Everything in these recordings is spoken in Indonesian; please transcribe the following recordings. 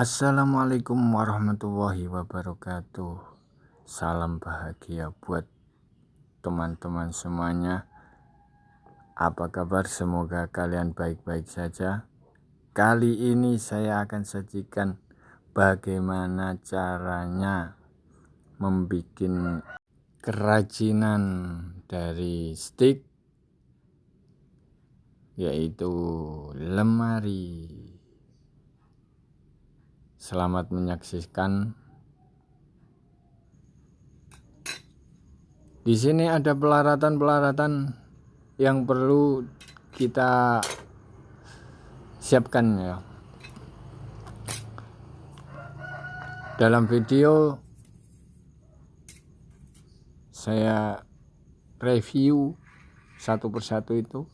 Assalamualaikum warahmatullahi wabarakatuh. Salam bahagia buat teman-teman semuanya. Apa kabar? Semoga kalian baik-baik saja. Kali ini saya akan sajikan bagaimana caranya membuat kerajinan dari stik, yaitu lemari. Selamat menyaksikan. Di sini ada pelaratan-pelaratan yang perlu kita siapkan ya. Dalam video saya review satu persatu itu.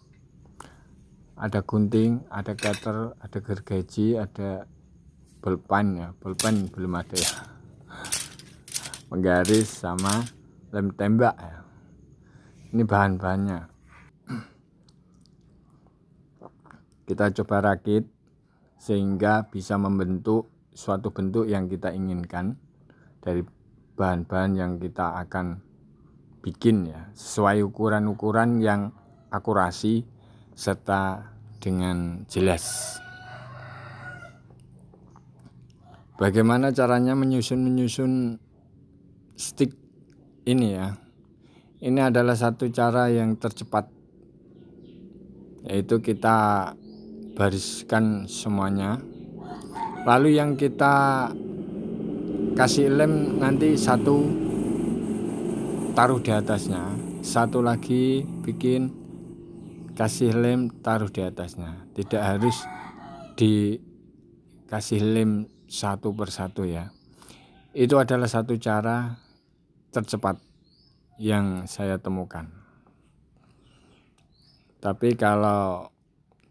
Ada gunting, ada cutter, ada gergaji, ada bolpen ya. Bolpen belum ada ya. Penggaris sama lem tembak ya. Ini bahan-bahannya. Kita coba rakit sehingga bisa membentuk suatu bentuk yang kita inginkan dari bahan-bahan yang kita akan bikin ya, sesuai ukuran-ukuran yang akurasi serta dengan jelas. Bagaimana caranya menyusun stik ini ya. Ini adalah satu cara yang tercepat, yaitu kita bariskan semuanya, lalu yang kita kasih lem nanti satu taruh di atasnya, satu lagi bikin kasih lem taruh di atasnya. Tidak harus dikasih lem satu persatu ya. Itu adalah satu cara tercepat yang saya temukan. Tapi kalau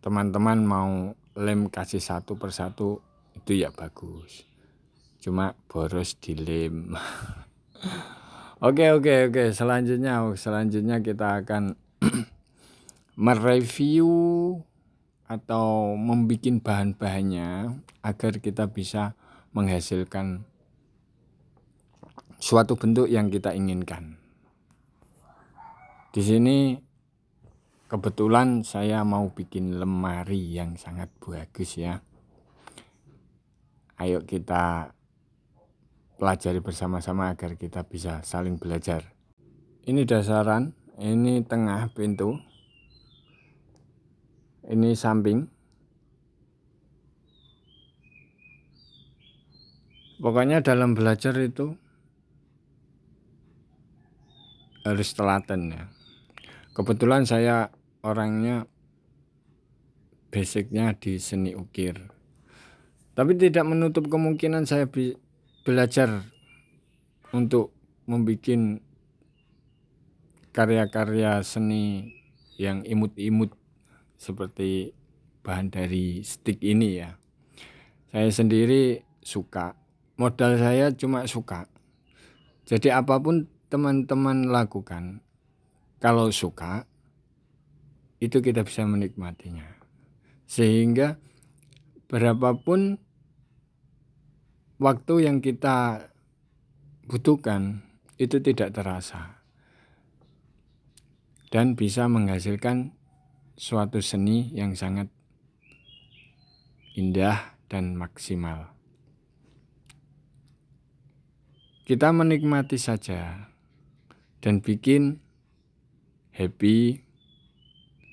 teman-teman mau lem kasih satu persatu itu ya bagus, cuma boros di lem. Oke, selanjutnya kita akan mereview atau membuat bahan-bahannya agar kita bisa menghasilkan suatu bentuk yang kita inginkan. Di sini kebetulan saya mau bikin lemari yang sangat bagus ya. Ayo kita pelajari bersama-sama agar kita bisa saling belajar. Ini dasaran, ini tengah pintu, ini samping. Pokoknya dalam belajar itu harus telaten ya. Kebetulan saya orangnya basicnya di seni ukir, tapi tidak menutup kemungkinan saya belajar untuk membuat karya-karya seni yang imut-imut seperti bahan dari stik ini ya. Saya sendiri suka, modal saya cuma suka. Jadi apapun teman-teman lakukan, kalau suka itu kita bisa menikmatinya, sehingga berapapun waktu yang kita butuhkan itu tidak terasa dan bisa menghasilkan suatu seni yang sangat indah dan maksimal. Kita menikmati saja dan bikin happy.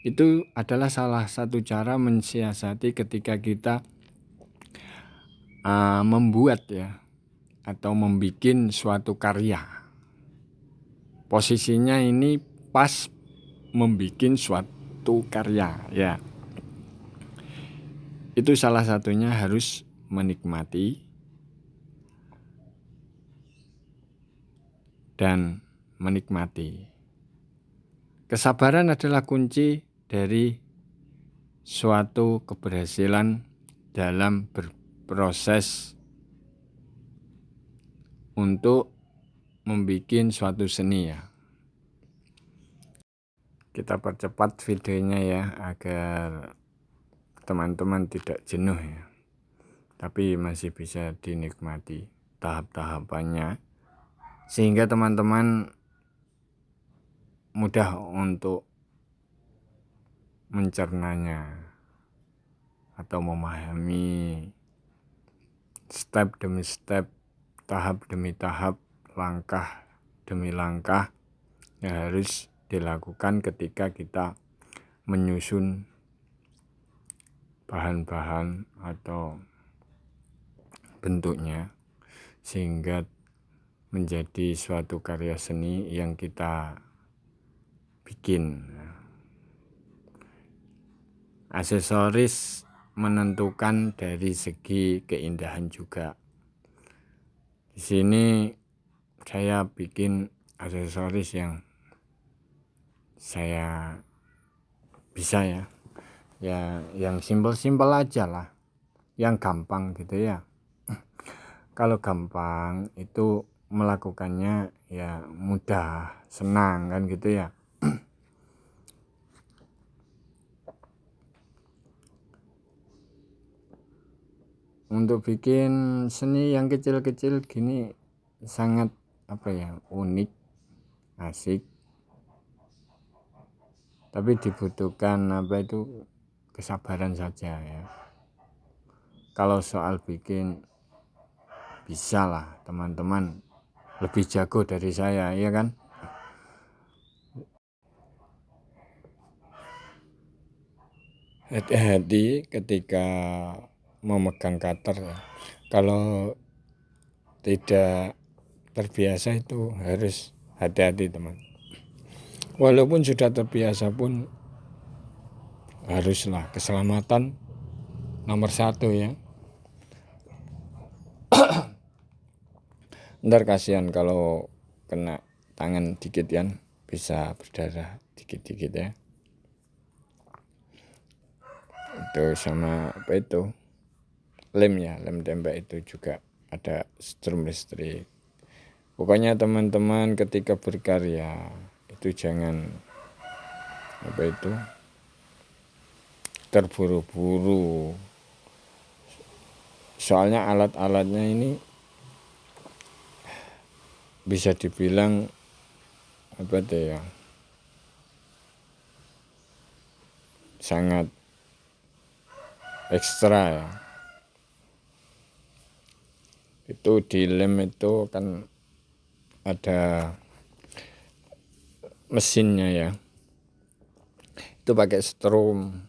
Itu adalah salah satu cara mensiasati ketika kita membuat ya, atau membuat suatu karya. Posisinya ini pas membuat suatu karya ya. Itu salah satunya harus menikmati dan menikmati. Kesabaran adalah kunci dari suatu keberhasilan dalam berproses untuk membuat suatu seni ya. Kita percepat videonya ya agar teman-teman tidak jenuh ya. tapi masih bisa dinikmati tahap-tahapannya, sehingga teman-teman mudah untuk mencernanya atau memahami step demi step, tahap demi tahap, langkah demi langkah yang harus dilakukan ketika kita menyusun bahan-bahan atau bentuknya, sehingga menjadi suatu karya seni yang kita bikin. Aksesoris menentukan dari segi keindahan juga. Di sini saya bikin aksesoris yang saya bisa ya yang simpel-simpel aja lah, yang gampang gitu ya. Kalau gampang itu melakukannya ya mudah, senang kan gitu ya. Untuk bikin seni yang kecil-kecil gini sangat unik, asik. Tapi dibutuhkan kesabaran saja ya. Kalau soal bikin bisa lah teman-teman, lebih jago dari saya ya kan. Hati-hati ketika memegang cutter ya. Kalau tidak terbiasa itu harus hati-hati teman. Walaupun sudah terbiasa pun haruslah keselamatan nomor 1 ya. Ntar kasihan kalau kena tangan dikit kan, bisa berdarah dikit-dikit ya. Itu sama lem ya, lem tembak itu juga ada strum listrik. Pokoknya teman-teman ketika berkarya itu jangan terburu-buru. Soalnya alat-alatnya ini bisa dibilang sangat ekstra ya. Itu di lem itu kan ada mesinnya ya, itu pakai strum.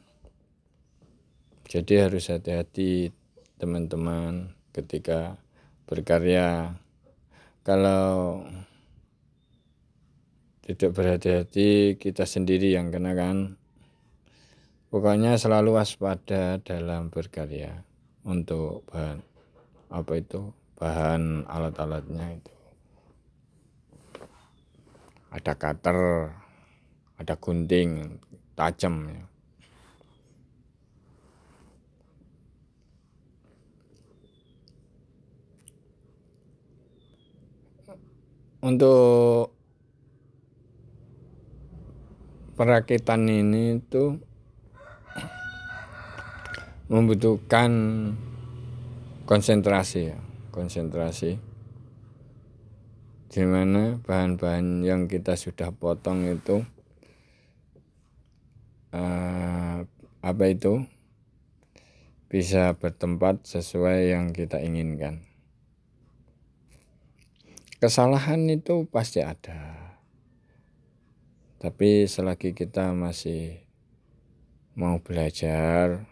Jadi harus hati-hati teman-teman ketika berkarya. Kalau tidak berhati-hati kita sendiri yang kena kan. Pokoknya selalu waspada dalam berkarya untuk bahan alat-alatnya itu. Ada cutter, ada gunting tajam ya. Untuk perakitan ini tuh membutuhkan konsentrasi, di mana bahan-bahan yang kita sudah potong itu bisa bertempat sesuai yang kita inginkan. Kesalahan itu pasti ada, tapi selagi kita masih mau belajar,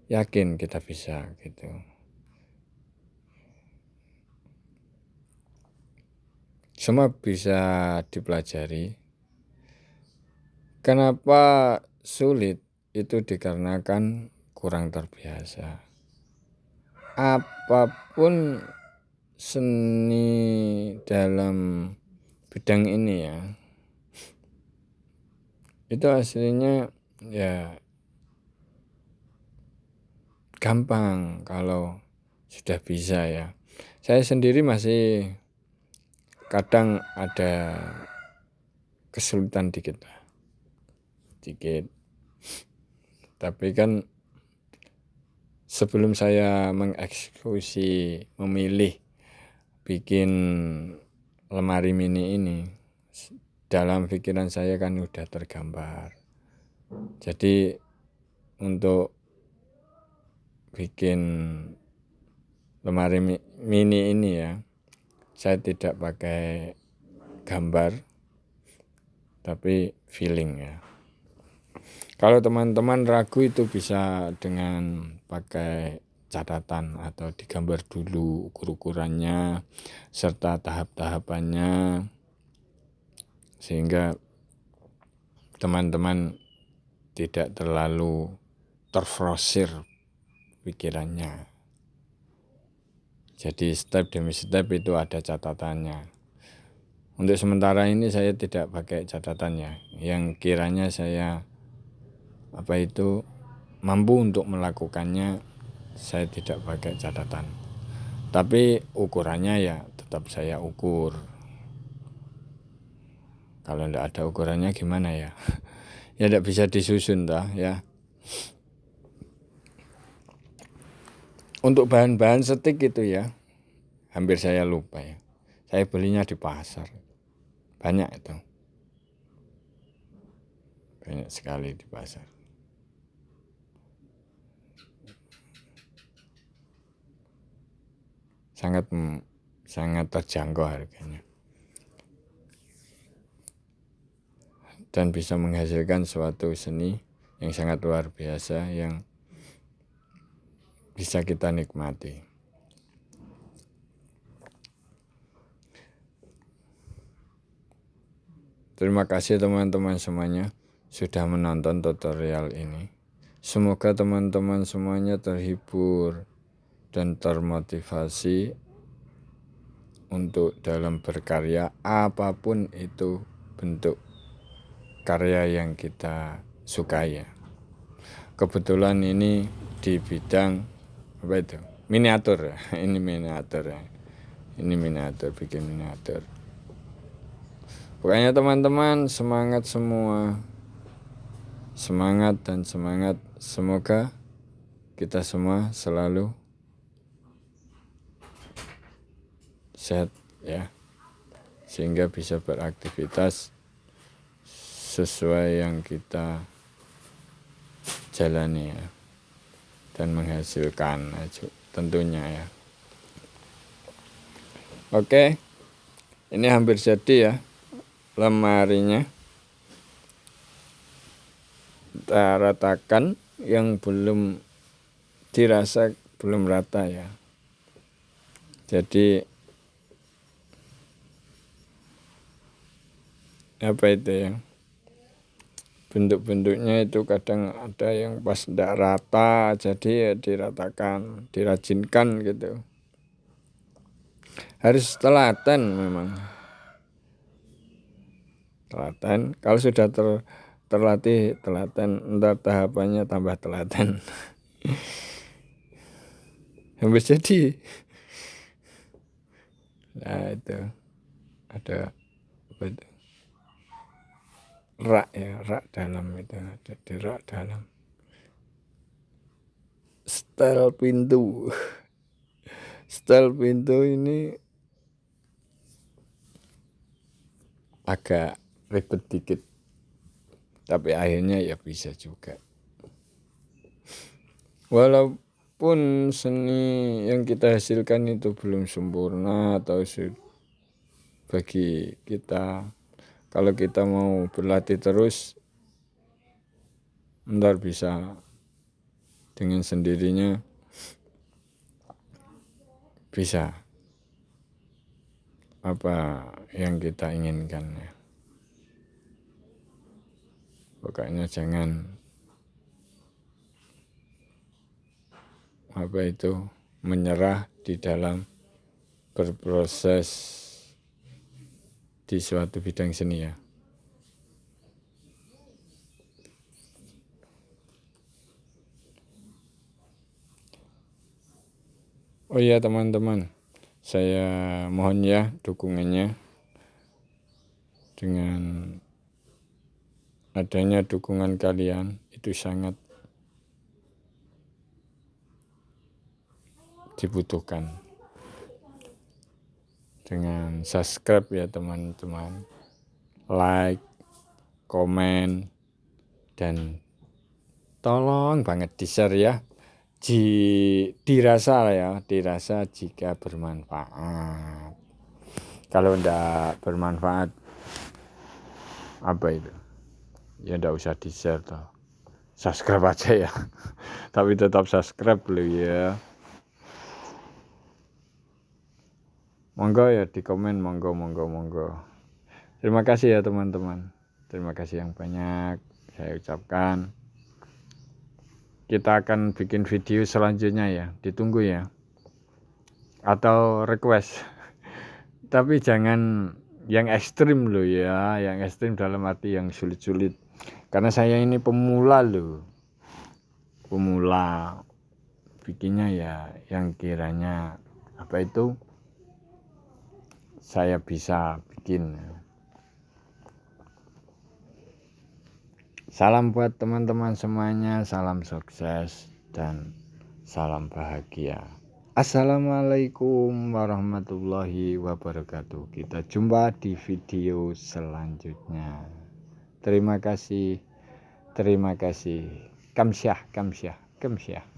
yakin kita bisa gitu. Semua bisa dipelajari. Kenapa sulit? Itu dikarenakan kurang terbiasa. Apapun seni dalam bidang ini ya, itu aslinya ya gampang kalau sudah bisa ya. Saya sendiri masih kadang ada kesulitan dikit. Tapi kan sebelum saya mengeksekusi, memilih bikin lemari mini ini, dalam pikiran saya kan udah tergambar. Jadi untuk bikin lemari mini ini ya, saya tidak pakai gambar, tapi feeling ya. Kalau teman-teman ragu itu bisa dengan pakai catatan atau digambar dulu ukur-ukurannya serta tahap-tahapannya, sehingga teman-teman tidak terlalu terfrosir pikirannya. Jadi step demi step itu ada catatannya. Untuk sementara ini saya tidak pakai catatannya. Yang kiranya saya mampu untuk melakukannya, saya tidak pakai catatan. Tapi ukurannya ya tetap saya ukur. Kalau tidak ada ukurannya gimana ya? Ya tidak bisa disusun dah ya. Untuk bahan-bahan setik itu ya, hampir saya lupa ya. Saya belinya di pasar. Banyak itu. Banyak sekali di pasar. Sangat terjangkau harganya. Dan bisa menghasilkan suatu seni yang sangat luar biasa yang bisa kita nikmati. Terima kasih teman-teman semuanya sudah menonton tutorial ini. Semoga teman-teman semuanya terhibur dan termotivasi untuk dalam berkarya, apapun itu bentuk karya yang kita sukai ya. Kebetulan ini di bidang miniatur. Ini miniatur ya. Ini miniatur, bikin miniatur. Pokoknya teman-teman semangat semua. Semangat dan semangat. Semoga kita semua selalu sehat ya. Sehingga bisa beraktivitas sesuai yang kita jalani ya. Dan menghasilkan tentunya ya. Oke. Ini hampir jadi ya lemarinya. Kita ratakan, yang belum dirasa belum rata ya. Jadi apa itu ya, bentuk-bentuknya itu kadang ada yang pas tidak rata, jadi ya diratakan, dirajinkan gitu. Harus telaten memang. Telaten, kalau sudah terlatih telaten, ntar tahapannya tambah telaten. Hampir jadi. Nah itu ada apa itu? Rak ya, rak dalam itu, ada di rak dalam. Stel pintu. Stel pintu ini agak ribet dikit, tapi akhirnya ya bisa juga. Walaupun seni yang kita hasilkan itu belum sempurna atau bagi kita, kalau kita mau berlatih terus, ntar bisa dengan sendirinya bisa apa yang kita inginkan ya. Pokoknya jangan menyerah di dalam berproses di suatu bidang seni ya. Oh iya teman-teman, saya mohon ya dukungannya. Dengan adanya dukungan kalian itu sangat dibutuhkan. Dengan subscribe ya teman-teman, like, komen, dan tolong banget di-share ya. Dirasa jika bermanfaat. Kalau enggak bermanfaat, apa itu? Ya enggak usah di-share toh. Subscribe aja ya. Tapi tetap subscribe dulu ya. Monggo ya di komen, monggo. Terima kasih ya teman-teman. Terima kasih yang banyak saya ucapkan. Kita akan bikin video selanjutnya ya, ditunggu ya. Atau request. Tapi jangan yang ekstrim loh ya, yang ekstrim dalam arti yang sulit-sulit. Karena saya ini pemula loh. Pemula. Bikinnya ya yang kiranya apa itu saya bisa bikin. Salam buat teman-teman semuanya, salam sukses dan salam bahagia. Assalamualaikum warahmatullahi wabarakatuh. Kita jumpa di video selanjutnya. Terima kasih. Kamsyah.